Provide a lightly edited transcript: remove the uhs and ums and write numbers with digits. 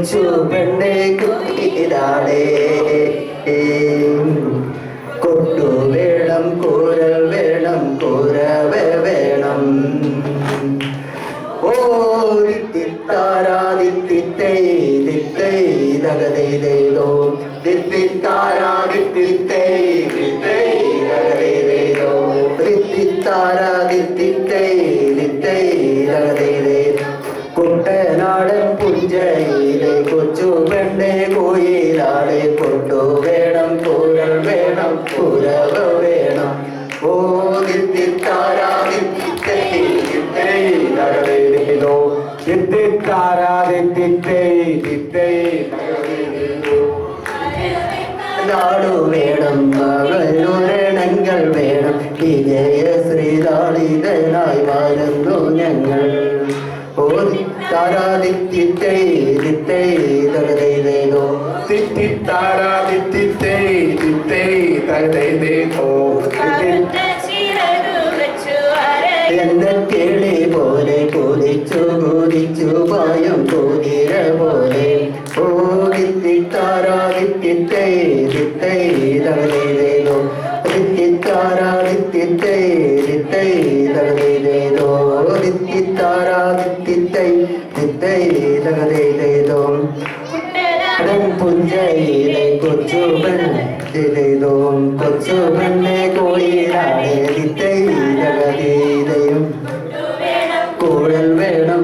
കൊച്ചു പെണ്ണെ കുട്ടിയിലാടേ കൊട്ടു വേണം കൂരൽ വേണം കൂരവ വേണം ഓ ദിത്തിത്താരാദിത്തിത്തൈ ദിത്തൈ ദഗദൈദൈദോ ദിത്തിത്താരാദിത്തിത്തൈ ദിത്തൈ ദഗദൈദൈദോ ദിത്തിത്താരാദിത്തിത്തൈ ദിത്തൈ ദഗദൈദൈദോ കുട്ടനാടൻ പുഞ്ചയിലെ കൊച്ചു പെണ്ണെ കോയിലാടെ കൊട്ടു വേണം കൂരൽ വേണം കൂരവ വേണം ഓ ദിത്തിത്താരാദിത്തിത്തൈ ദിത്തൈ ദഗദൈദൈദോ ദിത്തിത്താരാദിത്തിത്തൈ ദിത്തൈ ദഗദൈദൈദോ നാടു വേണം മകളുരണങ്ങൾ വേണം വിജയ ശ്രീലാളിതനായി വരുന്നു ഞങ്ങൾ ഓ താരാദിത്തിത്തൈ ദിത്തൈ ദഗദൈദൈദോ ദിത്തിത്താരാദിത്തിത്തൈ ദിത്തൈ ദഗദൈദൈദോ എന്റെ കിളി പോലെ കൊതിച്ചു കൊതിച്ചു പായും കുതിര പോലെ ഓ ദിത്തിത്താരാദിത്തിത്തൈ ദിത്തൈ ദഗദൈദൈദോ ദിത്തിത്താരാദിത്തിത്തൈ ദിത്തൈ ദഗദൈദൈദോ ദിത്തിത്താരാദിത്തിത്തൈ ദിത്തൈ ദഗദൈദൈദോ പുഞ്ചയിലെ കൊച്ചു പെണ്ണോ കൊച്ചു പെണ്ണെ കോയിലാടെ ദിത്തൈ ദഗദൈദയും കൂഴൽ വേണം